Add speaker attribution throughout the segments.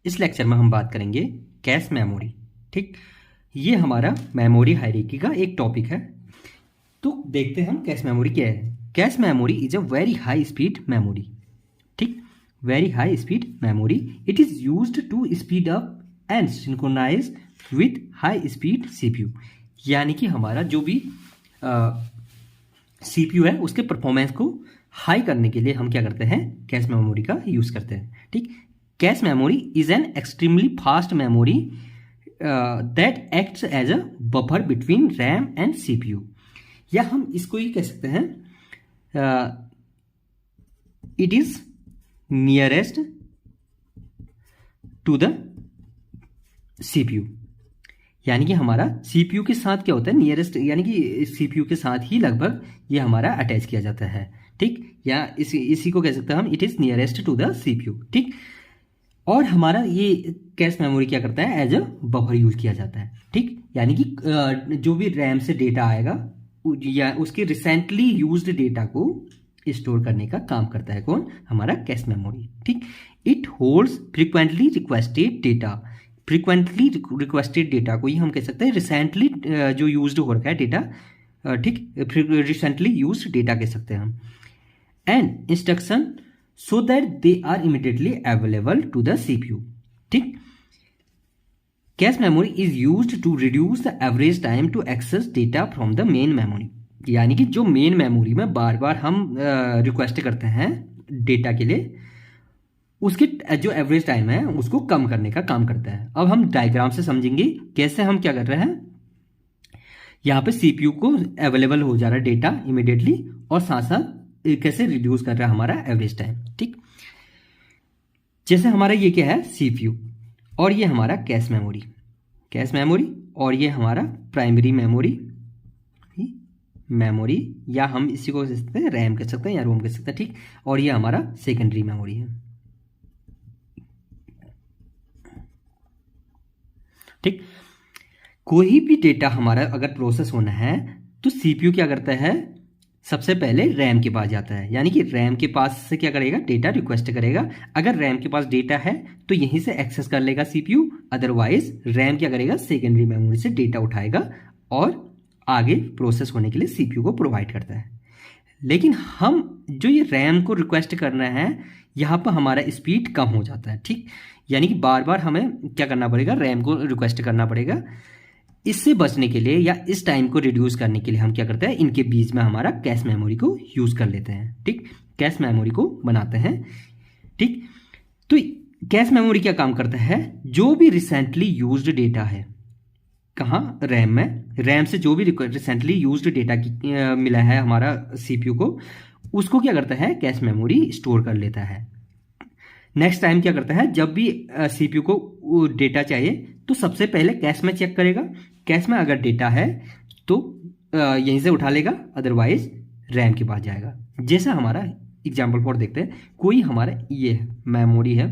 Speaker 1: इस लेक्चर में हम बात करेंगे कैश मेमोरी। ठीक, ये हमारा मेमोरी हायरार्की का एक टॉपिक है। तो देखते हैं हम कैश मेमोरी क्या है। Cache memory is a very high speed memory. ठीक, very high speed memory. It is used to speed up and synchronize with high speed CPU. यानी कि हमारा जो भी सीपीयू है उसके परफॉर्मेंस को हाई करने के लिए हम क्या करते हैं, कैश मेमोरी का यूज करते हैं। ठीक, cache memory is an extremely fast memory that acts as a buffer between RAM and CPU. या हम इसको ही कह सकते हैं it is nearest to the CPU. यानी कि हमारा सीपीयू के साथ क्या होता है, नियरेस्ट, यानी कि सीपीयू के साथ ही लगभग ये हमारा अटैच किया जाता है। ठीक, या इसी को कह सकते हैं हम it is nearest to the CPU. ठीक, और हमारा ये कैश मेमोरी क्या करता है, एज अ बफर यूज किया जाता है। ठीक, यानी कि जो भी रैम से डेटा आएगा या उसके रिसेंटली यूज्ड डेटा को स्टोर करने का काम करता है कौन, हमारा कैश मेमोरी। ठीक, it holds frequently requested data. Frequently requested data को ही हम कह सकते हैं रिसेंटली जो यूज्ड हो रखा है डेटा। ठीक, रिसेंटली यूज्ड डेटा कह सकते हैं हम। And instruction so that they are immediately available to the CPU. ठीक, cache memory is used to reduce the average time to access data from the main memory. यानी कि जो main memory में बार बार हम रिक्वेस्ट करते हैं डेटा के लिए, उसके जो एवरेज टाइम है उसको कम करने का काम करता है। अब हम डायग्राम से समझेंगे कैसे हम क्या कर रहे हैं। यहाँ पे सीपीयू को अवेलेबल हो जा रहा है डेटा इमीडिएटली, और साथ साथ कैसे रिड्यूस कर रहा है हमारा एवरेज टाइम। ठीक, जैसे हमारा ये क्या है, सीपीयू, और ये हमारा कैश मेमोरी, कैश मेमोरी, और ये हमारा प्राइमरी मेमोरी, मेमोरी, या हम इसी को कह सकते हैं रैम कह सकते हैं या रोम कह सकते हैं। ठीक, और ये हमारा सेकेंडरी मेमोरी है। ठीक, कोई भी डेटा हमारा अगर प्रोसेस होना है तो सीपीयू क्या करता है, सबसे पहले रैम के पास जाता है। यानी कि रैम के पास से क्या करेगा, डेटा रिक्वेस्ट करेगा। अगर रैम के पास डेटा है तो यहीं से एक्सेस कर लेगा सीपीयू, अदरवाइज रैम क्या करेगा, सेकेंडरी मेमोरी से डेटा उठाएगा और आगे प्रोसेस होने के लिए सीपीयू को प्रोवाइड करता है। लेकिन हम जो ये रैम को रिक्वेस्ट कर रहे हैं, यहाँ पर हमारा स्पीड कम हो जाता है। ठीक, यानी कि बार बार हमें क्या करना पड़ेगा, रैम को रिक्वेस्ट करना पड़ेगा। इससे बचने के लिए या इस टाइम को रिड्यूस करने के लिए हम क्या करते हैं, इनके बीच में हमारा कैश मेमोरी को यूज कर लेते हैं। ठीक, कैश मेमोरी को बनाते हैं। ठीक, तो कैश मेमोरी क्या काम करता है, जो भी रिसेंटली यूज्ड डेटा है, कहाँ, रैम में, रैम से जो भी रिसेंटली यूज्ड डेटा मिला है हमारा सीपीयू को, उसको क्या करता है, कैश मेमोरी स्टोर कर लेता है। नेक्स्ट टाइम क्या करता है, जब भी सीपीयू को डेटा चाहिए तो सबसे पहले कैश में चेक करेगा। कैश में अगर डेटा है तो यहीं से उठा लेगा, अदरवाइज रैम के पास जाएगा। जैसा हमारा एग्जाम्पल फॉर देखते हैं, कोई हमारा ये मेमोरी है।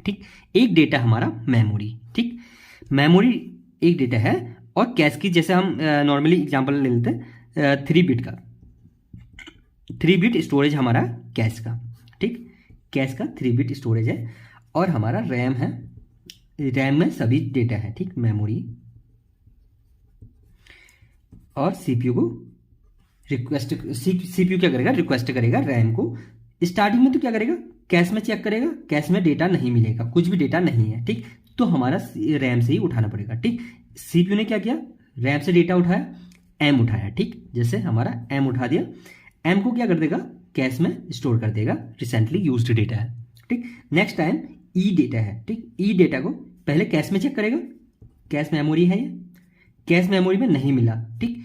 Speaker 1: ठीक, एक डेटा हमारा मेमोरी, ठीक, मेमोरी एक डेटा है, और कैश की जैसे हम नॉर्मली एग्जाम्पल ले लेते हैं 3 बिट का, 3 बिट स्टोरेज हमारा कैश का। ठीक, कैश का 3 बिट स्टोरेज है, और हमारा रैम है, रैम में सभी डेटा है। ठीक, मेमोरी, और सीपीयू को रिक्वेस्ट, सीपीयू क्या करेगा, रिक्वेस्ट करेगा रैम को। स्टार्टिंग में तो क्या करेगा, कैश में चेक करेगा, कैश में डेटा नहीं मिलेगा, कुछ भी डेटा नहीं है। ठीक, तो हमारा रैम से ही उठाना पड़ेगा। ठीक, सीपीयू ने क्या किया, रैम से डेटा उठाया, एम उठाया। ठीक, जैसे हमारा एम उठा दिया, एम को क्या कर देगा, कैश में स्टोर कर देगा, रिसेंटली यूज्ड डेटा है। ठीक, नेक्स्ट टाइम ई डेटा है। ठीक, ई डेटा को पहले कैश में चेक करेगा, कैश मेमोरी है ये, कैश मेमोरी में नहीं मिला। ठीक,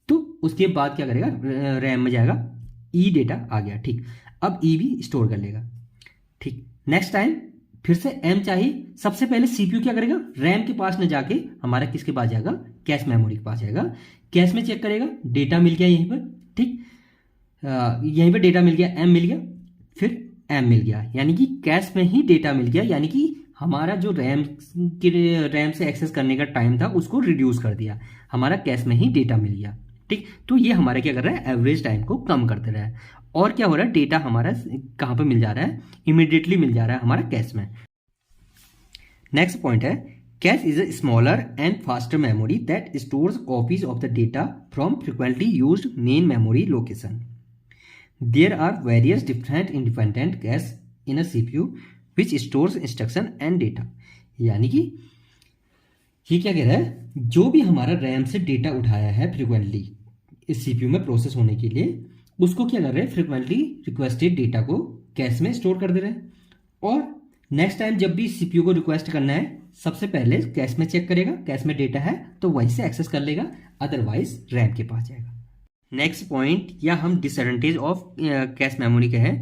Speaker 1: तो उसके बाद क्या करेगा, रैम में जाएगा, ई डेटा आ गया। ठीक, अब ई भी स्टोर कर लेगा। ठीक, नेक्स्ट टाइम फिर से एम चाहिए, सबसे पहले सीपीयू क्या करेगा, रैम के पास न जाके हमारा किसके पास जाएगा, कैश मेमोरी के पास जाएगा। कैश में चेक करेगा, डेटा मिल गया यहीं पर। ठीक, यहीं पर डेटा मिल गया, एम मिल गया, फिर एम मिल गया, यानी कि कैश में ही डेटा मिल गया। यानी कि हमारा जो रैम से एक्सेस करने का टाइम था उसको रिड्यूस कर दिया, हमारा कैश में ही डेटा मिल गया। ठीक, तो ये हमारा क्या कर रहा है, एवरेज टाइम को कम करते रहा है। और क्या हो रहा है, डेटा हमारा कहाँ पे मिल जा रहा है, इमीडिएटली मिल जा रहा है हमारा कैश में। नेक्स्ट पॉइंट है cache is a smaller and faster memory that stores copies of the data from frequently used main memory location. There are various different independent cache in a CPU which stores instruction and data. यानी कि ये क्या कह रहा है, जो भी हमारा रैम से डेटा उठाया है फ्रिक्वेंटली इस सीपीयू में प्रोसेस होने के लिए, उसको क्या कर रहे हैं, फ्रिक्वेंटली रिक्वेस्टेड डेटा को कैश में स्टोर कर दे रहे हैं. और नेक्स्ट टाइम जब भी सीपीयू को रिक्वेस्ट करना है, सबसे पहले कैश में चेक करेगा, कैश में डेटा है तो वहीं से एक्सेस कर लेगा, अदरवाइज रैम के पास जाएगा. नेक्स्ट पॉइंट या हम डिसएडवांटेज ऑफ कैश मेमोरी का है,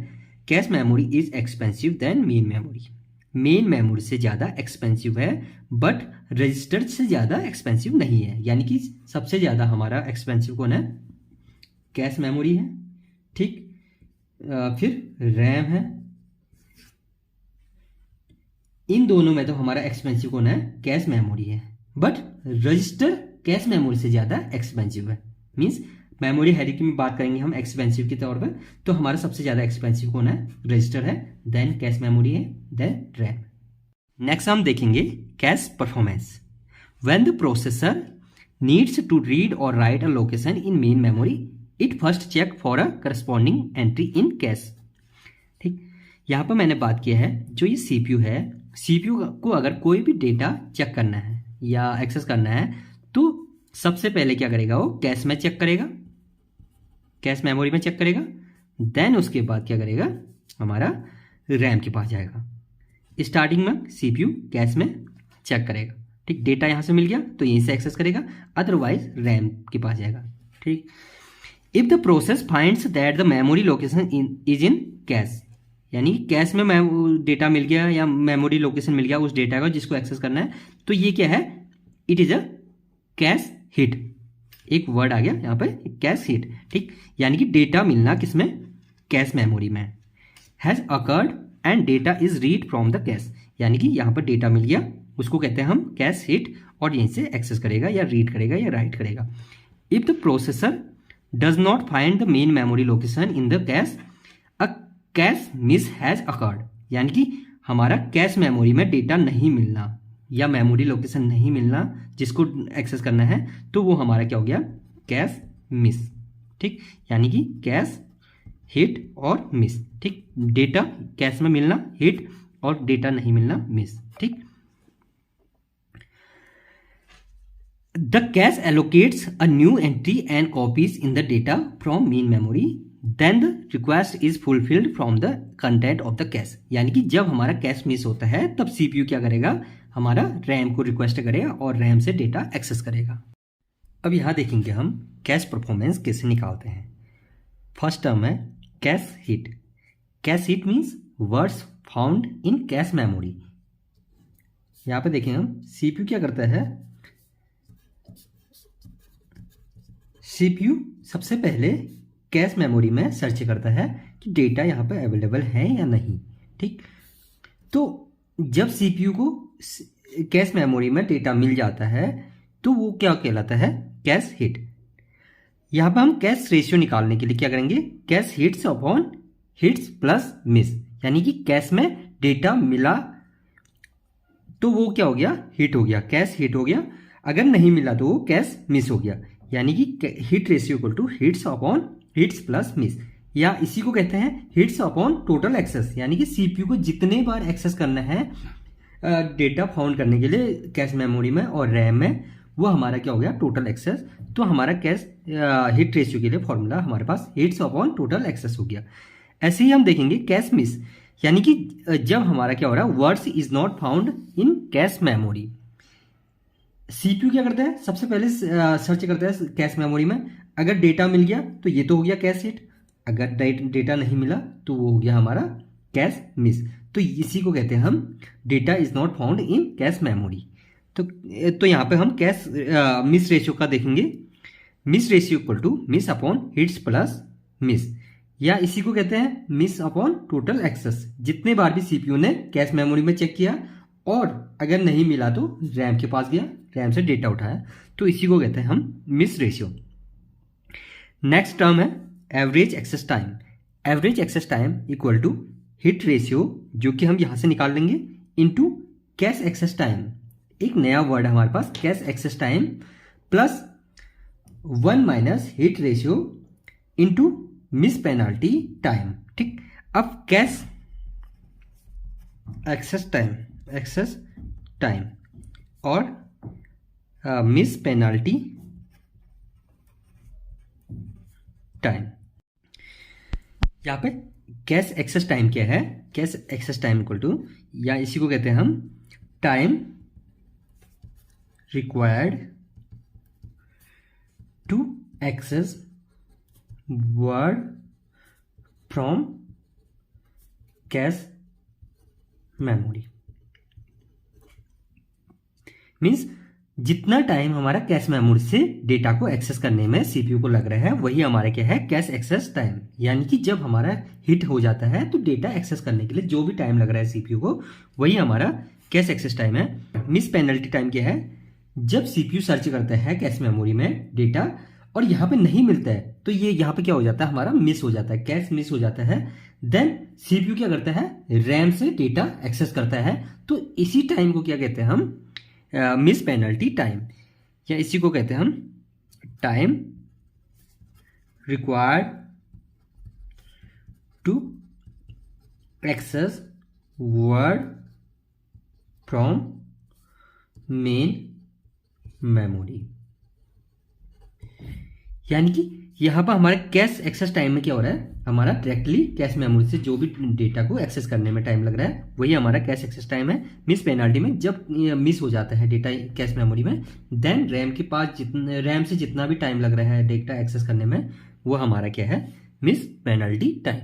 Speaker 1: cache memory is expensive than main memory. Main memory से ज़्यादा एक्सपेंसिव है बट रजिस्टर से ज़्यादा एक्सपेंसिव नहीं है. यानी कि सबसे ज़्यादा हमारा एक्सपेंसिव कौन है, कैश मेमोरी है, ठीक. फिर रैम है. इन दोनों में तो हमारा एक्सपेंसिव कौन है, कैश मेमोरी है. बट रजिस्टर कैश मेमोरी से ज़्यादा एक्सपेंसिव है. मीन्स मेमोरी हायरार्की में बात करेंगे हम एक्सपेंसिव के तौर पर, तो हमारा सबसे ज़्यादा एक्सपेंसिव कौन है, रजिस्टर है, देन कैश मेमोरी है, देन रैम. नेक्स्ट हम देखेंगे cache performance. When the processor needs to read or write a location in main memory, it first check for a corresponding entry in cache. ठीक, यहाँ पर मैंने बात किया है, जो ये सीपीयू है, सीपीयू को अगर कोई भी डेटा चेक करना है या एक्सेस करना है तो सबसे पहले क्या करेगा, वो कैश में चेक करेगा, कैश मेमोरी में चेक करेगा. देन उसके बाद क्या करेगा, हमारा रैम के पास जाएगा. स्टार्टिंग में सीपीयू कैश में चेक करेगा, ठीक. डेटा यहाँ से मिल गया तो यहीं से एक्सेस करेगा, अदरवाइज रैम के पास जाएगा, ठीक. If the process finds that the memory location is in cash, यानी कैश में डेटा मिल गया या मेमोरी लोकेशन मिल गया उस डेटा का जिसको एक्सेस करना है, तो ये क्या है, it is a cache hit. एक वर्ड आ गया यहाँ पे, कैश हिट, ठीक. यानी कि डेटा मिलना किसमें, कैश मेमोरी में. Has occurred and data is read from the cache, यानी कि यहाँ पर डेटा मिल गया, उसको कहते हैं हम कैश हिट, और यहीं से एक्सेस करेगा या रीड करेगा या राइट करेगा. If the processor does not find the main memory location in the cash, a cache miss has occurred. यानी कि हमारा कैश मेमोरी में डेटा नहीं मिलना या मेमोरी लोकेशन नहीं मिलना जिसको एक्सेस करना है, तो वो हमारा क्या हो गया, कैश मिस, ठीक. यानी कि कैश हिट और मिस, ठीक. डेटा कैश में मिलना हिट और डेटा नहीं मिलना मिस, ठीक. The cache allocates a new entry and copies in the data from main memory, then the request is fulfilled from the content of the cache. यानी कि जब हमारा कैश मिस होता है तब सीपीयू क्या करेगा, हमारा रैम को रिक्वेस्ट करेगा और रैम से डेटा एक्सेस करेगा. अब यहाँ देखेंगे हम कैश परफॉर्मेंस कैसे निकालते हैं. फर्स्ट टर्म है cache hit. Cache hit means words found in cache memory. यहाँ पे देखें हम, सीपीयू क्या करता है, सीपीयू सबसे पहले कैश मेमोरी में सर्च करता है कि डेटा यहाँ पे अवेलेबल है या नहीं, ठीक. तो जब सीपीयू को कैश मेमोरी में डेटा मिल जाता है तो वो क्या कहलाता है, कैश हिट. यहाँ पर हम कैश रेशियो निकालने के लिए क्या करेंगे, cash hits upon hits plus miss. यानी कि कैश में डेटा मिला तो वो क्या हो गया, हिट हो गया, कैश हिट हो गया. अगर नहीं मिला तो वो कैश मिस हो गया. यानी कि hit ratio equal to hits upon hits plus miss, या इसी को कहते हैं हिट्स अपॉन टोटल एक्सेस. यानी कि सीपीयू को जितने बार एक्सेस करना है डेटा फाउंड करने के लिए कैश मेमोरी में और रैम में, वो हमारा क्या हो गया, टोटल एक्सेस. तो हमारा कैश हिट रेशियो के लिए फॉर्मूला हमारे पास हिट्स अपॉन टोटल एक्सेस हो गया. ऐसे ही हम देखेंगे कैश मिस, यानी कि जब हमारा क्या हो रहा है, words is not found in cache memory. CPU क्या करता है, सबसे पहले सर्च करता है कैश मेमोरी में, अगर डेटा मिल गया तो ये तो हो गया कैश हिट, अगर डेटा नहीं मिला तो वो हो गया हमारा कैश मिस. तो इसी को कहते हैं हम data is not found in cache memory. तो यहाँ पे हम कैश मिस रेशियो का देखेंगे, miss ratio equal to miss upon hits plus miss, या इसी को कहते हैं मिस अपॉन टोटल एक्सेस. जितने बार भी सीपीयू ने कैश मेमोरी में चेक किया और अगर नहीं मिला तो रैम के पास गया, रैम से डेटा उठाया, तो इसी को कहते हैं हम मिस रेशियो. नेक्स्ट टर्म है average access time. Average access time equal to hit ratio, जो कि हम यहां से निकाल लेंगे, इनटू कैश एक्सेस टाइम, एक नया वर्ड है हमारे पास, cache access time plus 1 minus hit ratio into miss penalty time. ठीक, अब कैश एक्सेस टाइम और मिस पेनाल्टी टाइम। यहाँ पे कैश एक्सेस टाइम क्या है? Cache access time equal to, या इसी को कहते हैं हम time required to access word from cache memory. Means जितना टाइम हमारा कैश मेमोरी से डेटा को एक्सेस करने में सीपीयू को लग रहा है वही हमारा क्या है? Cache access time. यानी कि जब हमारा हिट हो जाता है तो डेटा एक्सेस करने के लिए जो भी टाइम लग रहा है सीपीयू को वही हमारा कैश एक्सेस टाइम है। मिस पेनल्टी टाइम क्या है? जब सीपीयू सर्च करता है कैश मेमोरी में डेटा और यहाँ पे नहीं मिलता है तो ये यहाँ पे क्या हो जाता है? हमारा मिस हो जाता है, कैश मिस हो जाता है। देन सीपीयू क्या करता है? रैम से डेटा एक्सेस करता है। तो इसी टाइम को क्या कहते हैं हम? मिस पेनल्टी टाइम, या इसी को कहते हैं हम time required to access word from main memory. यानी कि यहाँ पर हमारे कैश एक्सेस टाइम में क्या हो रहा है? हमारा डायरेक्टली कैश मेमोरी से जो भी डेटा को एक्सेस करने में टाइम लग रहा है वही हमारा कैश एक्सेस टाइम है। मिस पेनाल्टी में जब मिस हो जाता है डेटा कैश मेमोरी में, देन रैम के पास रैम से जितना भी टाइम लग रहा है डेटा एक्सेस करने में वो हमारा क्या है? Miss penalty time.